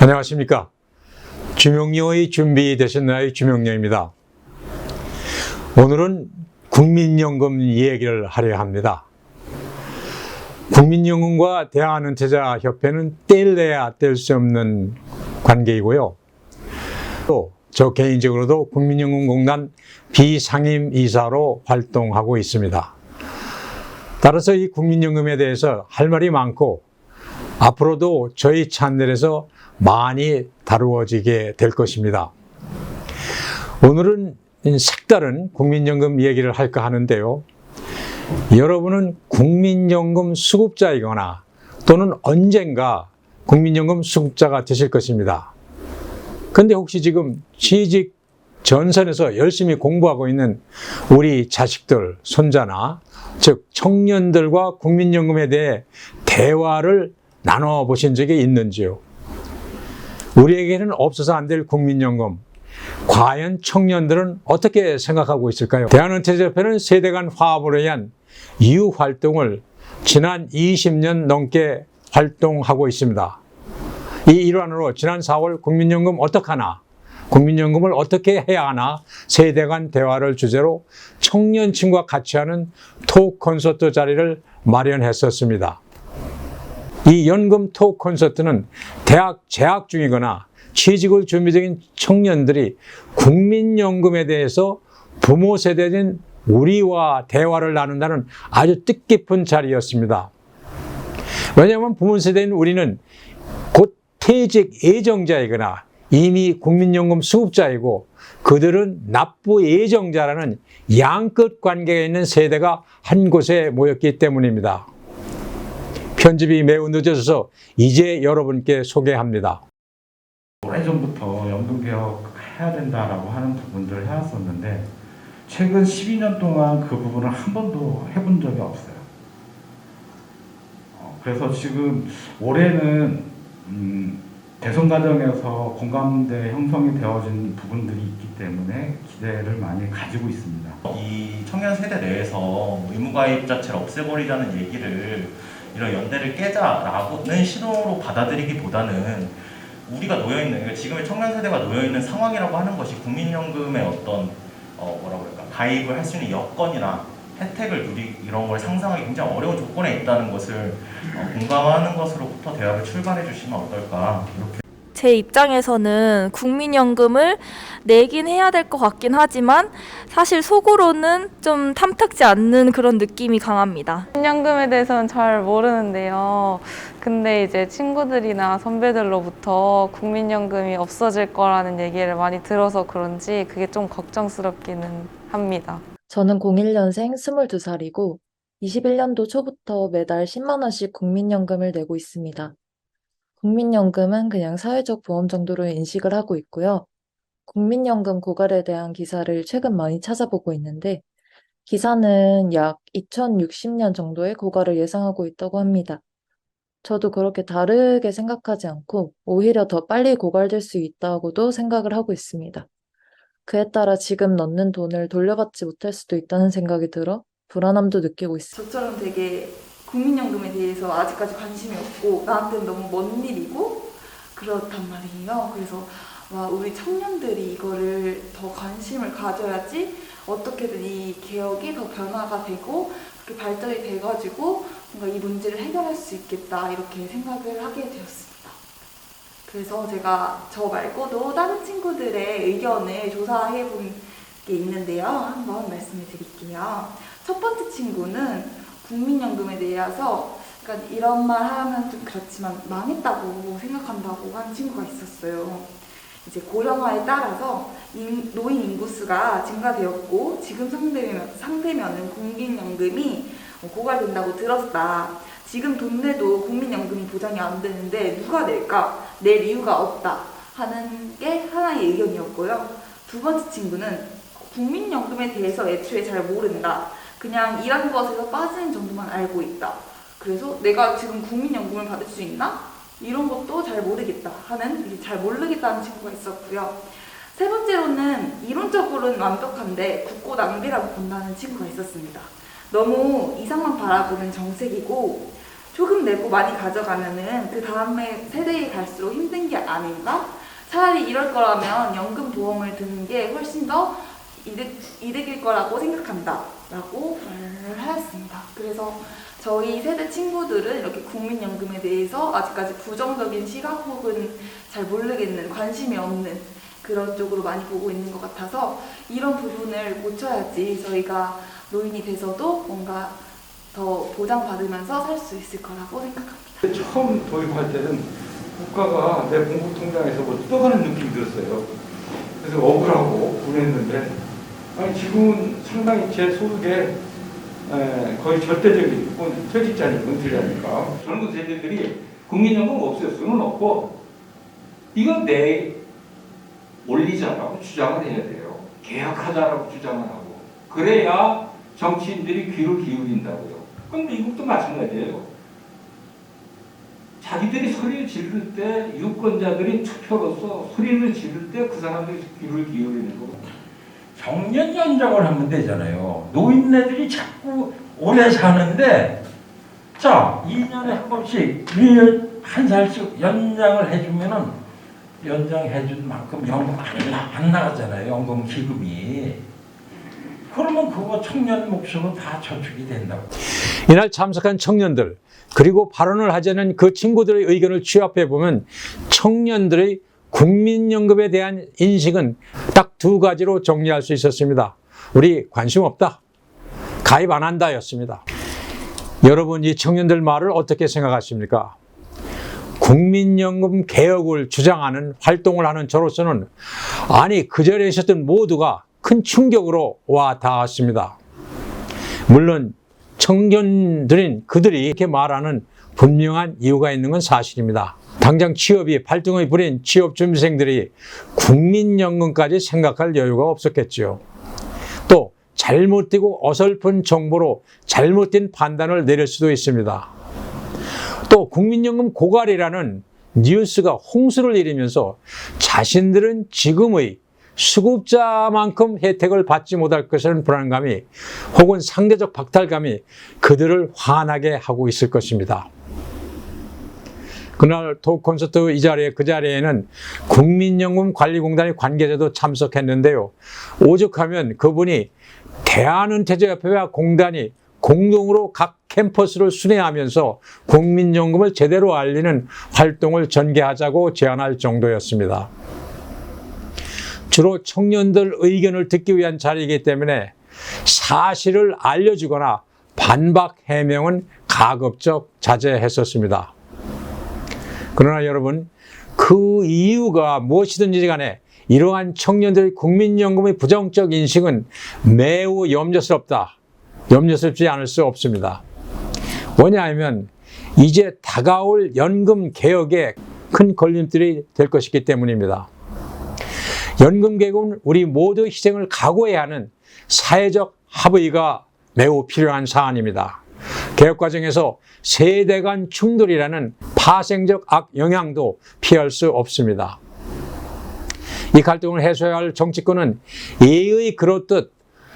안녕하십니까. 주명료의 준비되셨나요? 주명료입니다. 오늘은 국민연금 얘기를 하려 합니다. 국민연금과 대한은퇴자협회는 뗄래야 뗄 수 없는 관계이고요. 또 저 개인적으로도 국민연금공단 비상임이사로 활동하고 있습니다. 따라서 이 국민연금에 대해서 할 말이 많고 앞으로도 저희 채널에서 많이 다루어지게 될 것입니다. 오늘은 색다른 국민연금 얘기를 할까 하는데요. 여러분은 국민연금 수급자이거나 또는 언젠가 국민연금 수급자가 되실 것입니다. 근데 혹시 지금 취직 전선에서 열심히 공부하고 있는 우리 자식들, 손자나 즉 청년들과 국민연금에 대해 대화를 나눠보신 적이 있는지요? 우리에게는 없어서 안 될 국민연금, 과연 청년들은 어떻게 생각하고 있을까요? 대한은퇴자협회는 세대 간 화합을 위한 이후 활동을 지난 20년 넘게 활동하고 있습니다. 이 일환으로 지난 4월 국민연금 어떡하나, 국민연금을 어떻게 해야 하나 세대 간 대화를 주제로 청년층과 같이 하는 토크 콘서트 자리를 마련했었습니다. 이 연금 토크 콘서트는 대학 재학 중이거나 취직을 준비 중인 청년들이 국민연금에 대해서 부모 세대인 우리와 대화를 나눈다는 아주 뜻깊은 자리였습니다. 왜냐하면 부모 세대인 우리는 곧 퇴직 예정자이거나 이미 국민연금 수급자이고 그들은 납부 예정자라는 양끝 관계가 있는 세대가 한 곳에 모였기 때문입니다. 편집이 매우 늦어져서 이제 여러분께 소개합니다. 오래전부터 연금개혁 해야 된다라고 하는 부분들을 해왔었는데 최근 12년 동안 그 부분을 한 번도 해본 적이 없어요. 그래서 지금 올해는 대선 과정에서 공감대 형성이 되어진 부분들이 있기 때문에 기대를 많이 가지고 있습니다. 이 청년 세대 내에서 의무가입 자체를 없애버리자는 얘기를 이런 연대를 깨자라고는 신호로 받아들이기보다는 우리가 놓여있는, 그러니까 지금의 청년 세대가 놓여있는 상황이라고 하는 것이 국민연금의 어떤 뭐라고 그럴까, 가입을 할 수 있는 여건이나 혜택을 이런 걸 상상하기 굉장히 어려운 조건에 있다는 것을 공감하는 것으로부터 대화를 출발해 주시면 어떨까, 이렇게. 제 입장에서는 국민연금을 내긴 해야 될 것 같긴 하지만 사실 속으로는 좀 탐탁지 않는 그런 느낌이 강합니다. 국민연금에 대해서는 잘 모르는데요. 근데 이제 친구들이나 선배들로부터 국민연금이 없어질 거라는 얘기를 많이 들어서 그런지 그게 좀 걱정스럽기는 합니다. 저는 01년생 22살이고 21년도 초부터 매달 10만 원씩 국민연금을 내고 있습니다. 국민연금은 그냥 사회적 보험 정도로 인식을 하고 있고요. 국민연금 고갈에 대한 기사를 최근 많이 찾아보고 있는데 기사는 약 2060년 정도의 고갈을 예상하고 있다고 합니다. 저도 그렇게 다르게 생각하지 않고 오히려 더 빨리 고갈될 수 있다고도 생각을 하고 있습니다. 그에 따라 지금 넣는 돈을 돌려받지 못할 수도 있다는 생각이 들어 불안함도 느끼고 있습니다. 저처럼 되게 국민연금에 대해서 아직까지 관심이 없고 나한테는 너무 먼 일이고 그렇단 말이에요. 그래서 우리 청년들이 이거를 더 관심을 가져야지 어떻게든 이 개혁이 더 변화가 되고 그렇게 발전이 돼가지고 뭔가 이 문제를 해결할 수 있겠다 이렇게 생각을 하게 되었습니다. 그래서 제가 저 말고도 다른 친구들의 의견을 조사해 본 게 있는데요. 한번 말씀해 드릴게요. 첫 번째 친구는 국민연금에 대해서 그러니까 이런 말 하면 좀 그렇지만 망했다고 생각한다고 하는 친구가 있었어요. 이제 고령화에 따라서 노인 인구수가 증가되었고 지금 상태면은 국민연금이 고갈된다고 들었다. 지금 돈 내도 국민연금이 보장이 안 되는데 누가 낼까? 낼 이유가 없다 하는 게 하나의 의견이었고요. 두 번째 친구는 국민연금에 대해서 애초에 잘 모른다. 그냥 일하는 것에서 빠지는 정도만 알고 있다. 그래서 내가 지금 국민연금을 받을 수 있나? 이런 것도 잘 모르겠다 하는, 잘 모르겠다는 친구가 있었고요. 세 번째로는 이론적으로는 완벽한데 국고 낭비라고 본다는 친구가 있었습니다. 너무 이상만 바라보는 정책이고 조금 내고 많이 가져가면은 그 다음에 세대에 갈수록 힘든 게 아닌가? 차라리 이럴 거라면 연금 보험을 드는 게 훨씬 더 이득일 거라고 생각한다 라고 말을 하였습니다. 그래서 저희 세대 친구들은 이렇게 국민연금에 대해서 아직까지 부정적인 시각 혹은 잘 모르겠는, 관심이 없는 그런 쪽으로 많이 보고 있는 것 같아서 이런 부분을 고쳐야지 저희가 노인이 돼서도 뭔가 더 보장받으면서 살 수 있을 거라고 생각합니다. 처음 도입할 때는 국가가 내 공국통장에서 뭐 뜯어가는 느낌이 들었어요. 그래서 억울하고 그랬는데 아니 지금은 상당히 제 소득의 거의 절대적인 퇴직자니까 은퇴자니까 젊은 세대들이 국민연금 없앨 수는 없고 이건 내 올리자라고 주장을 해야 돼요. 개혁하자라고 주장을 하고 그래야 정치인들이 귀를 기울인다고요. 그럼 미국도 마찬가지예요. 자기들이 소리를 지를 때 유권자들이 투표로서 소리를 지를 때 그 사람들이 귀를 기울이는 거고. 정년 연장을 하면 되잖아요. 노인네들이 자꾸 오래 사는데 자 2년에 한 번씩 한 살씩 연장을 해주면은 연장해준 만큼 연금 안 나가잖아요. 연금 기금이. 그러면 그거 청년 몫으로 다 저축이 된다고. 이날 참석한 청년들 그리고 발언을 하자는 그 친구들의 의견을 취합해 보면 청년들의 국민연금에 대한 인식은 딱 두 가지로 정리할 수 있었습니다. 우리 관심 없다. 가입 안 한다 였습니다. 여러분 이 청년들 말을 어떻게 생각하십니까? 국민연금 개혁을 주장하는 활동을 하는 저로서는 아니 그 자리에 있었던 모두가 큰 충격으로 와 닿았습니다. 물론 청년들인 그들이 이렇게 말하는 분명한 이유가 있는 건 사실입니다. 당장 취업이 발등의 불인 취업준비생들이 국민연금까지 생각할 여유가 없었겠지요. 또 잘못되고 어설픈 정보로 잘못된 판단을 내릴 수도 있습니다. 또 국민연금 고갈이라는 뉴스가 홍수를 일으면서 자신들은 지금의 수급자만큼 혜택을 받지 못할 것이라는 불안감이 혹은 상대적 박탈감이 그들을 화나게 하고 있을 것입니다. 그날 토크 콘서트 그 자리에는 국민연금관리공단의 관계자도 참석했는데요. 오죽하면 그분이 대한은퇴자협회와 공단이 공동으로 각 캠퍼스를 순회하면서 국민연금을 제대로 알리는 활동을 전개하자고 제안할 정도였습니다. 주로 청년들 의견을 듣기 위한 자리이기 때문에 사실을 알려주거나 반박 해명은 가급적 자제했었습니다. 그러나 여러분 그 이유가 무엇이든지 간에 이러한 청년들의 국민연금의 부정적 인식은 매우 염려스럽지 않을 수 없습니다. 왜냐하면 이제 다가올 연금 개혁에 큰 걸림돌이 될 것이기 때문입니다. 연금 개혁은 우리 모두 희생을 각오해야 하는 사회적 합의가 매우 필요한 사안입니다. 개혁 과정에서 세대 간 충돌이라는 파생적 악영향도 피할 수 없습니다. 이 갈등을 해소해야 할 정치권은 예의 그렇듯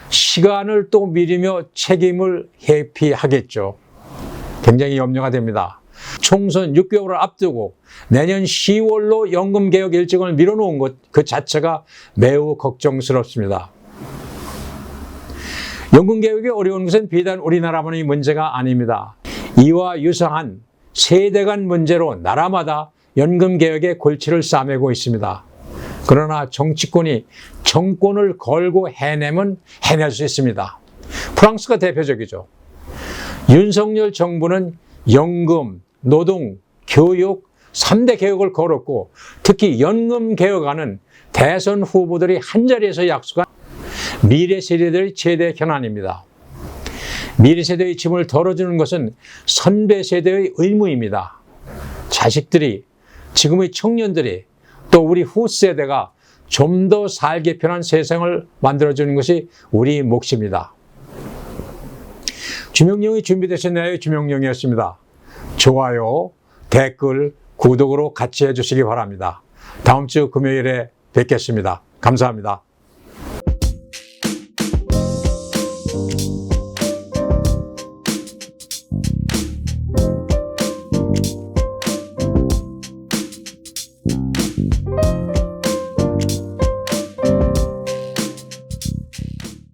시간을 또 미리며 책임을 회피하겠죠. 굉장히 염려가 됩니다. 총선 6개월을 앞두고 내년 10월로 연금개혁 일정을 미뤄놓은 것 그 자체가 매우 걱정스럽습니다. 연금개혁이 어려운 것은 비단 우리나라만의 문제가 아닙니다. 이와 유사한 세대 간 문제로 나라마다 연금개혁의 골치를 싸매고 있습니다. 그러나 정치권이 정권을 걸고 해내면 해낼 수 있습니다. 프랑스가 대표적이죠. 윤석열 정부는 연금, 노동, 교육 3대 개혁을 걸었고 특히 연금 개혁안은 대선 후보들이 한자리에서 약속한 미래 세대들의 최대 현안입니다. 미래 세대의 짐을 덜어주는 것은 선배 세대의 의무입니다. 자식들이, 지금의 청년들이 또 우리 후세대가 좀 더 살기 편한 세상을 만들어주는 것이 우리 몫입니다. 주명령이 준비되셨나요? 주명령이었습니다. 좋아요, 댓글, 구독으로 같이 해주시기 바랍니다. 다음 주 금요일에 뵙겠습니다. 감사합니다.